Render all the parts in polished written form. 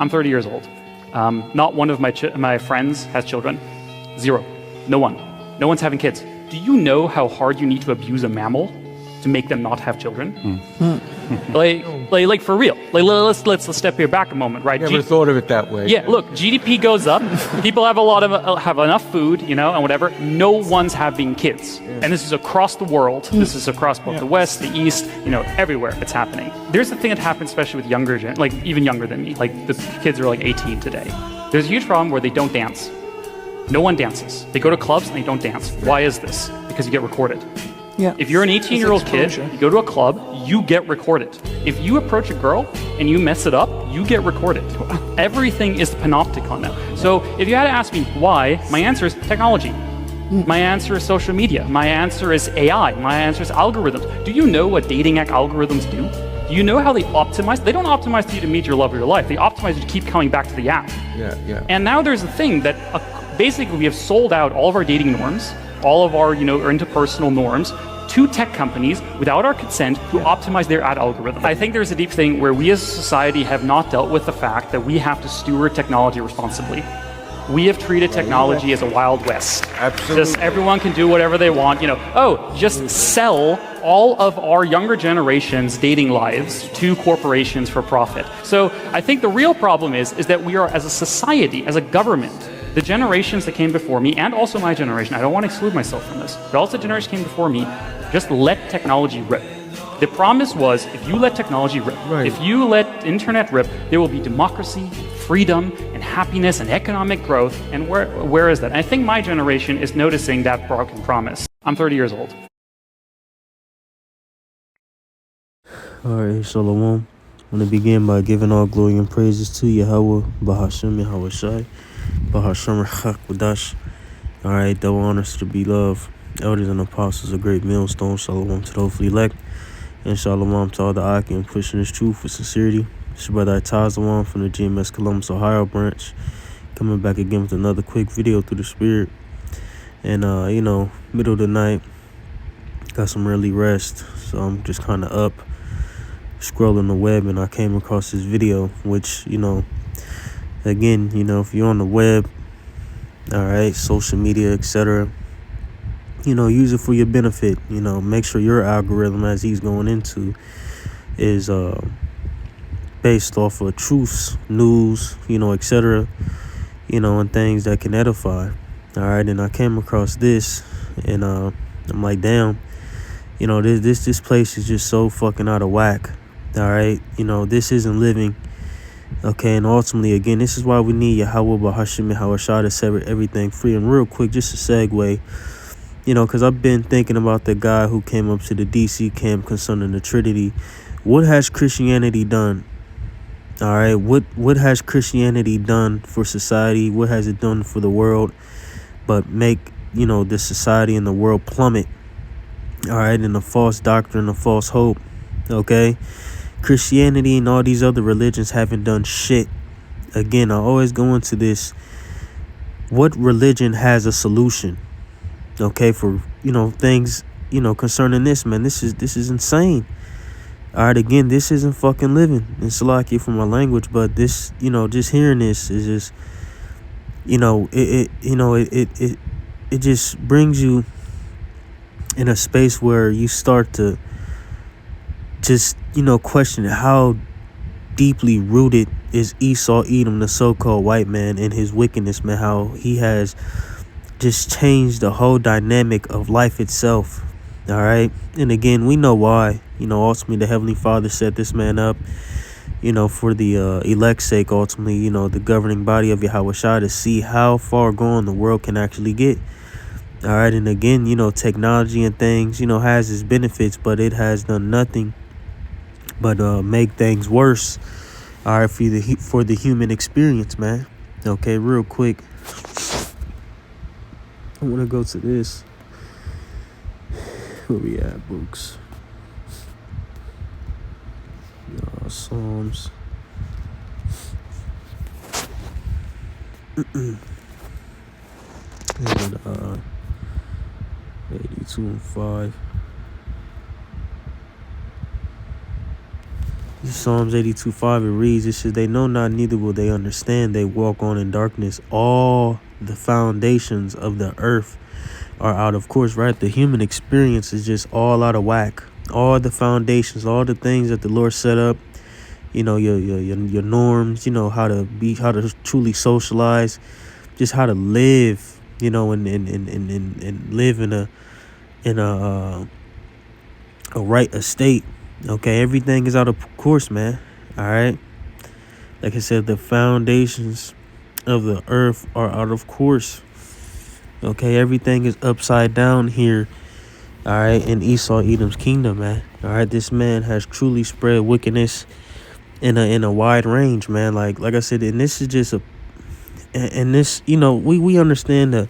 I'm 30 years old. Not one of my friends has children. Zero. No one. No one's having kids. Do you know how hard you need to abuse a mammal to make them not have children? Like for real. Like let's step here back a moment, right? Never thought of it that way. Yeah, look, GDP goes up. People have have enough food, and whatever. No one's having kids, and this is across the world. This is across both the West, the East, everywhere. It's happening. There's a thing that happens, especially with younger like even younger than me. Like the kids are like 18 today. There's a huge problem where they don't dance. No one dances. They go to clubs and they don't dance. Why is this? Because you get recorded. Yeah. If you're an 18-year-old kid, you go to a club, you get recorded. If you approach a girl and you mess it up, you get recorded. Everything is panopticon now. So if you had to ask me why, my answer is technology. My answer is social media. My answer is AI. My answer is algorithms. Do you know what dating app algorithms do? Do you know how they optimize? They don't optimize for you to meet your love of your life. They optimize you to keep coming back to the app. Yeah. And now there's a thing that basically we have sold out all of our dating norms, all of our interpersonal norms to tech companies without our consent to optimize their ad algorithm. I think there's a deep thing where we as a society have not dealt with the fact that we have to steward technology responsibly. We have treated technology as a Wild West. Absolutely. Just everyone can do whatever they want. Just sell all of our younger generation's dating lives to corporations for profit. So I think the real problem is that we are, as a society, as a government, the generations that came before me, and also my generation, I don't want to exclude myself from this, but also the generation came before me, just let technology rip. The promise was, if you let technology rip, if you let internet rip, there will be democracy, freedom, and happiness, and economic growth. And where is that? And I think my generation is noticing that broken promise. I'm 30 years old. All right, Shalom. I want to begin by giving all glory and praises to Yahweh, Bahashem, Yahweh Shai, Bahashem, Rechak, Wadash. All right, double honors to be loved. Elders and apostles, a great millstone. Shalom to the hopefully elect. And shalom to all the Akim pushing this truth with sincerity. It's your brother Tazawan from the GMS Columbus, Ohio branch. Coming back again with another quick video through the spirit. And, middle of the night, got some early rest. So I'm just kind of up, scrolling the web, and I came across this video, which, again, if you're on the web, all right, social media, etc., use it for your benefit. Make sure your algorithm, as he's going into, is based off of truths, news, etc., and things that can edify. All right, and I came across this, and I'm like, damn, this place is just so fucking out of whack. All right, this isn't living. Okay, and ultimately, again, this is why we need Yahweh Bahashim Yahweh Shah to set everything free. And real quick, just a segue, because I've been thinking about the guy who came up to the DC camp concerning the Trinity. What has Christianity done? All right, what has Christianity done for society? What has it done for the world? But make, the society and the world plummet. All right, and the false doctrine, the false hope. Okay, Christianity and all these other religions haven't done shit. Again, I always go into this. What religion has a solution? Okay, for things concerning this, man. This is insane. All right, again, this isn't fucking living. It's lucky for my language, but this, just hearing this is just, it just brings you in a space where you start to just, question how deeply rooted is Esau Edom, the so-called white man, in his wickedness, man. How he has just changed the whole dynamic of life itself. All right. And again, we know why. Ultimately, the Heavenly Father set this man up, for the elect's sake, ultimately, the governing body of Yahweh Shah, to see how far gone the world can actually get. All right. And again, technology and things, has its benefits, but it has done nothing but make things worse. All right. For the human experience, man. Okay. Real quick, I want to go to this. Where we at, books? Psalms. 82 and 5. Psalms 82:5, it reads, it says, they know not, neither will they understand. They walk on in darkness. All the foundations of the earth are out of course, right? The human experience is just all out of whack. All the foundations, all the things that the Lord set up, your norms, how to truly socialize, just how to live, and live in a right estate. Okay, everything is out of course, man. All right. Like I said, the foundations of the earth are out of course. Okay, everything is upside down here. All right, in Esau Edom's kingdom, man. All right, this man has truly spread wickedness in a wide range, man. Like I said, and this is just we understand the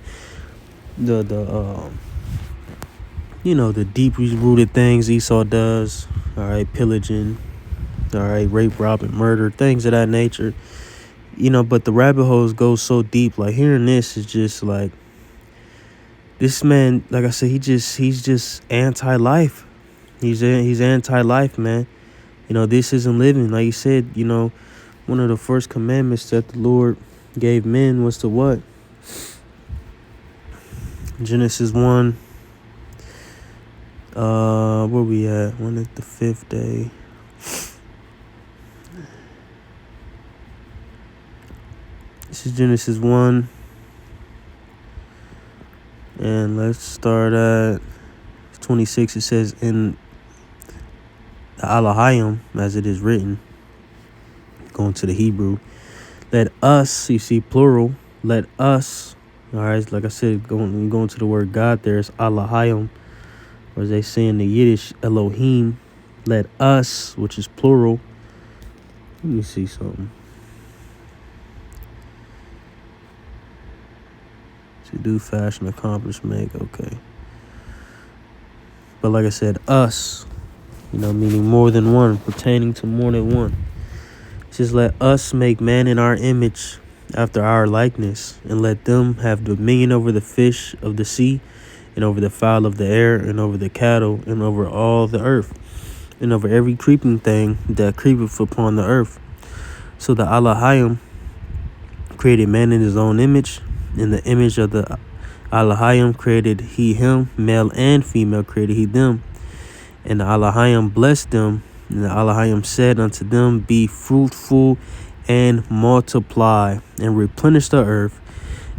deeply rooted things Esau does. All right, pillaging, all right, rape, robbing, murder, things of that nature. But the rabbit holes go so deep. Like hearing this is just like, this man, like I said, he's just anti-life. He's anti-life, man. This isn't living. Like you said, one of the first commandments that the Lord gave men was to what? Genesis 1. Where we at? When is the 5th day? This is Genesis 1. And let's start at 26. It says, in the Alahayim, as it is written, going to the Hebrew, let us, you see plural, let us, all right, like I said, going to the word God, there's Alahayim, or as they say in the Yiddish, Elohim, let us, which is plural. Let me see something. To do, fashion, accomplish, make, okay. But like I said, us, meaning more than one, pertaining to more than one. It says, let us make man in our image, after our likeness, and let them have dominion over the fish of the sea, and over the fowl of the air, and over the cattle, and over all the earth, and over every creeping thing that creepeth upon the earth. So the Alahayim created man in his own image. In the image of the Alahayim created he him, male and female created he them. And the Alahayim blessed them, and the Alahayim said unto them, be fruitful and multiply, and replenish the earth,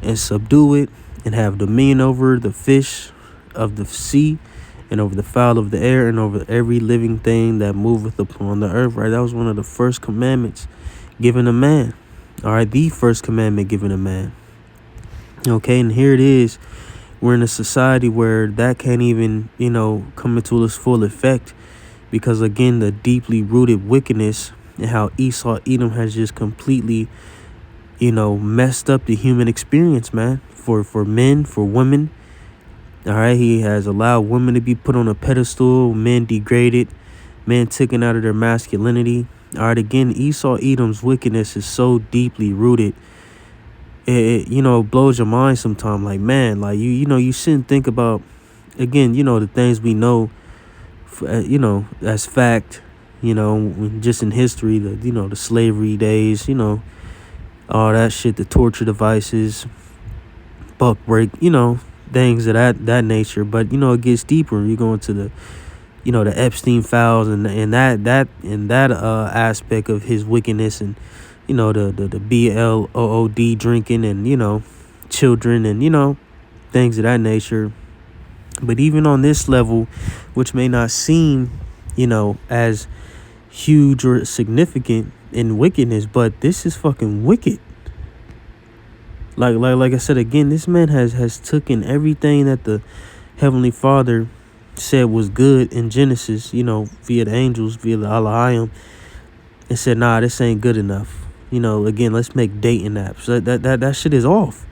and subdue it, and have dominion over the fish of the sea, and over the fowl of the air, and over every living thing that moveth upon the earth. Right, that was one of the first commandments given to man. All right, the first commandment given to man. Okay, and here it is. We're in a society where that can't even, come into its full effect, because again, the deeply rooted wickedness and how Esau Edom has just completely, messed up the human experience, man. For men, for women. All right, he has allowed women to be put on a pedestal, men degraded, men taken out of their masculinity. All right, again, Esau Edom's wickedness is so deeply rooted. It blows your mind sometimes. Like, man, like you shouldn't think about, again, the things we know, as fact, just in history, the slavery days, all that shit, the torture devices, buck break, things of that nature. But, it gets deeper. You go into the Epstein files and that aspect of his wickedness, and the BLOOD drinking, and children, and things of that nature. But even on this level, which may not seem as huge or significant in wickedness, but this is fucking wicked. Like I said, again, this man has taken everything that the Heavenly Father said was good in Genesis, via the angels, via the Alahayim, and said, nah, this ain't good enough. Again, let's make dating apps. That shit is off.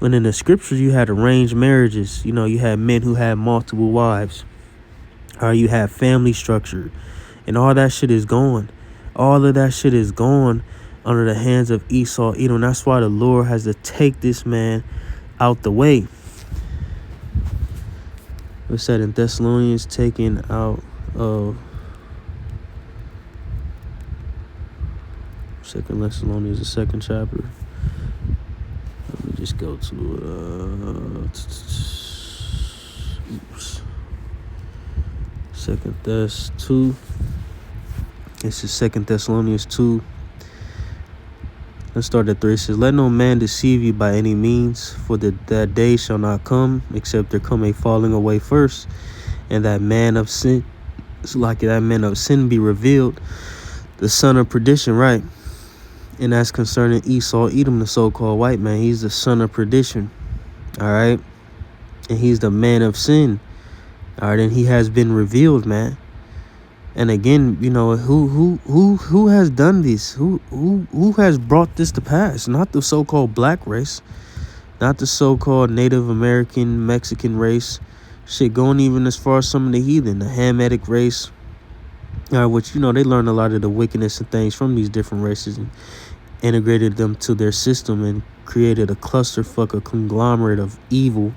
When in the scriptures, you had arranged marriages. You had men who had multiple wives. Or you had family structure. And all that shit is gone. All of that shit is gone under the hands of Esau Edom. That's why the Lord has to take this man out the way. It said in Thessalonians, taken out of Second Thessalonians, the second chapter. Let me just go to Second Thess 2. This is Second Thessalonians 2. Let's start at 3. It says, let no man deceive you by any means, for that day shall not come, except there come a falling away first, and that man of sin, it's like that man of sin be revealed, the son of perdition, right? And that's concerning Esau, Edom, the so-called white man. He's the son of perdition, all right? And he's the man of sin, all right? And he has been revealed, man. And again, you know, who has done this? Who has brought this to pass? Not the so-called black race, not the so-called Native American, Mexican race. Shit, going even as far as some of the heathen, the Hamitic race, which, you know, they learned a lot of the wickedness and things from these different races and integrated them to their system and created a clusterfuck, a conglomerate of evil.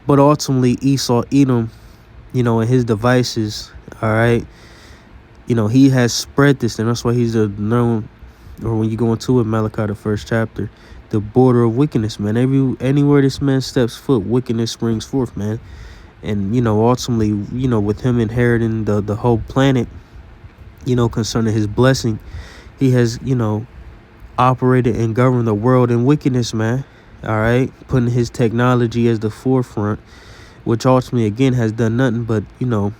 But ultimately, Esau, Edom, you know, and his devices, all right, you know, he has spread this, and that's why he's a known, or when you go into it, Malachi, the first chapter, the border of wickedness, man. Anywhere this man steps foot, wickedness springs forth, man. And, you know, ultimately, you know, with him inheriting the whole planet, you know, concerning his blessing, he has, you know, operated and governed the world in wickedness, man. All right, putting his technology as the forefront, which ultimately, again, has done nothing but, you know,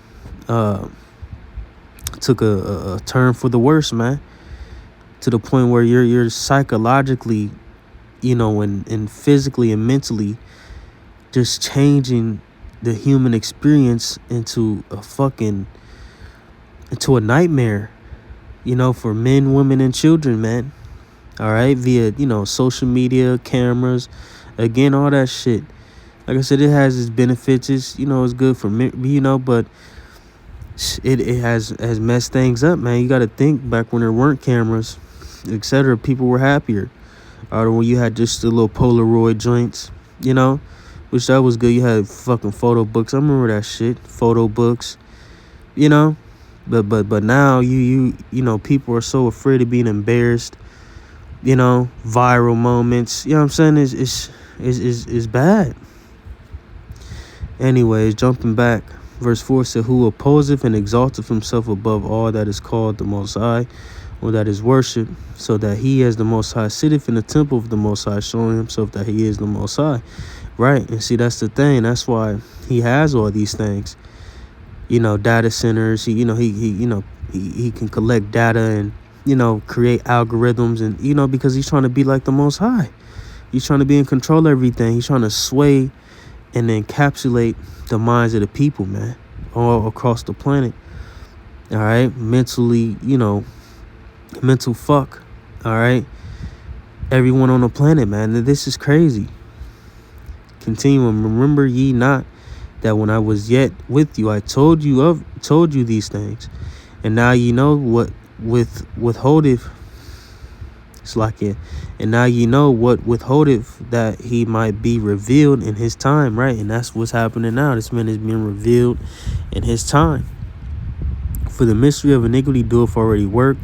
took a turn for the worse, man, to the point where you're psychologically, you know, and physically and mentally just changing the human experience into a nightmare, you know, for men, women, and children, man. All right, via, you know, social media, cameras, again, all that shit. Like I said, it has its benefits. It's, you know, it's good for me, you know, but it has messed things up, man. You got to think back when there weren't cameras, etc. People were happier. Or when you had just the little Polaroid joints, you know, which that was good. You had fucking photo books. I remember that shit, photo books, you know. But now you know, people are so afraid of being embarrassed. You know, viral moments. You know what I'm saying? Is bad. Anyways, jumping back. Verse 4 said, who opposeth and exalteth himself above all that is called the Most High, or that is worship, so that he as the Most High sitteth in the temple of the Most High, showing himself that he is the Most High. Right? And see, that's the thing. That's why he has all these things. You know, data centers. He can collect data and, you know, create algorithms, and, you know, because he's trying to be like the Most High. He's trying to be in control of everything. He's trying to sway and encapsulate the minds of the people, man, all across the planet. All right, mentally, you know, mental fuck. All right, everyone on the planet, man. This is crazy. Continuing, remember ye not that when I was yet with you, I told you these things, and now ye know what withholdeth. It's like it. And now you know what withholdeth, that he might be revealed in his time, right? And that's what's happening now. This man is being revealed in his time. For the mystery of iniquity doeth already work.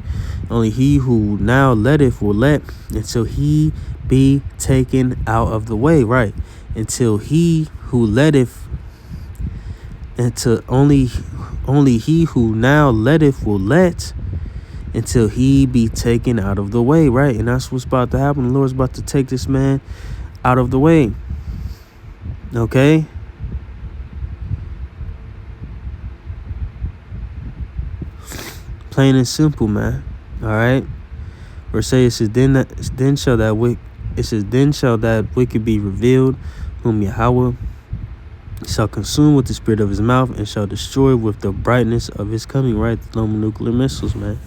Only he who now letteth will let until he be taken out of the way, right? Until he who letteth, until only he who now letteth will let until he be taken out of the way, right? And that's what's about to happen. The Lord's about to take this man out of the way. Okay? Plain and simple, man. All right? Verse 8, it says, then shall that wicked be revealed, whom Yahweh shall consume with the spirit of his mouth, and shall destroy with the brightness of his coming, right? The thermonuclear missiles, man.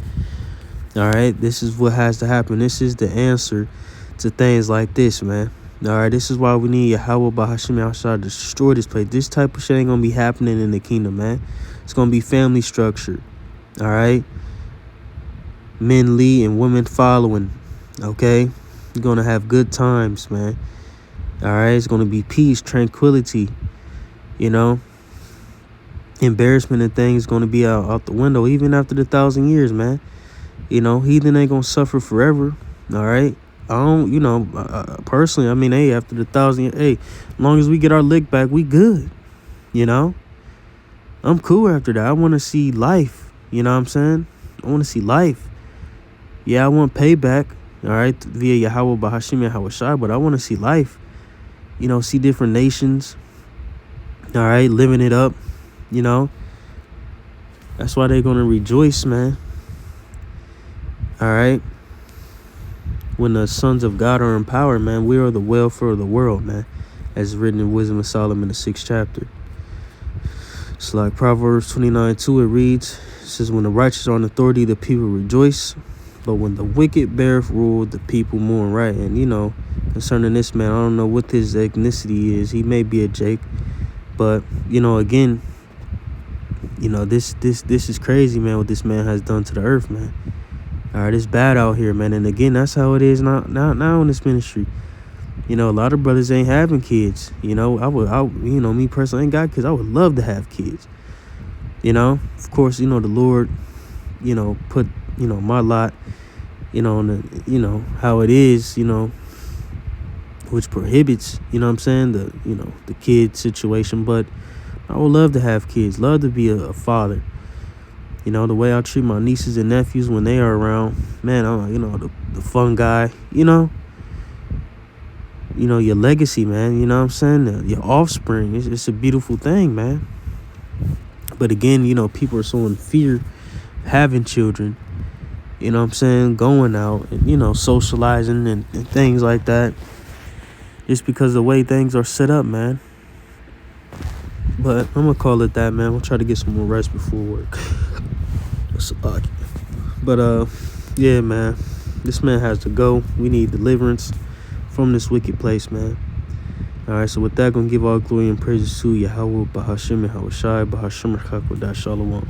All right, this is what has to happen. This is the answer to things like this, man. All right, this is why we need Yahweh Bahashim Yahshua to destroy this place. This type of shit ain't gonna be happening in the kingdom, man. It's gonna be family structured. All right, men lead and women following. Okay, you're gonna have good times, man. All right, it's gonna be peace, tranquility. You know, embarrassment and things gonna be out the window even after the 1,000 years, man. Heathen ain't gonna suffer forever. All right. I don't, personally, I mean, hey, after the 1,000, hey, as long as we get our lick back, we good. I'm cool after that. I want to see life. You know what I'm saying? I want to see life. Yeah, I want payback. All right, via Yahweh, Bahashim, Yahweh Shai, but I want to see life. See different nations. All right, living it up. That's why they're gonna rejoice, man. All right. When the sons of God are in power, man, we are the welfare of the world, man, as written in Wisdom of Solomon, the 6th chapter. It's like Proverbs 29:2. It reads, it says, when the righteous are in authority, the people rejoice, but when the wicked beareth rule, the people mourn. Right? And concerning this man, I don't know what his ethnicity is. He may be a Jake, but again, this is crazy, man. What this man has done to the earth, man. All right, it's bad out here, man. And again, that's how it is now in this ministry. A lot of brothers ain't having kids. Me personally ain't got kids. I would love to have kids. Of course, the Lord, put, my lot, on the, how it is, which prohibits, what I'm saying, the kid situation. But I would love to have kids, love to be a father. The way I treat my nieces and nephews when they are around, man, I'm, the fun guy, your legacy, man, you know what I'm saying? Your offspring, it's a beautiful thing, man. But again, people are so in fear having children, what I'm saying, going out and, socializing and things like that. Just because of the way things are set up, man. But I'm going to call it that, man. We'll try to get some more rest before work. But yeah, man, this man has to go. We need deliverance from this wicked place, man. All right, so with that, gonna give all glory and praises to Yahweh, Bahashim, Yahweh Shai, Bahashim, Shalom.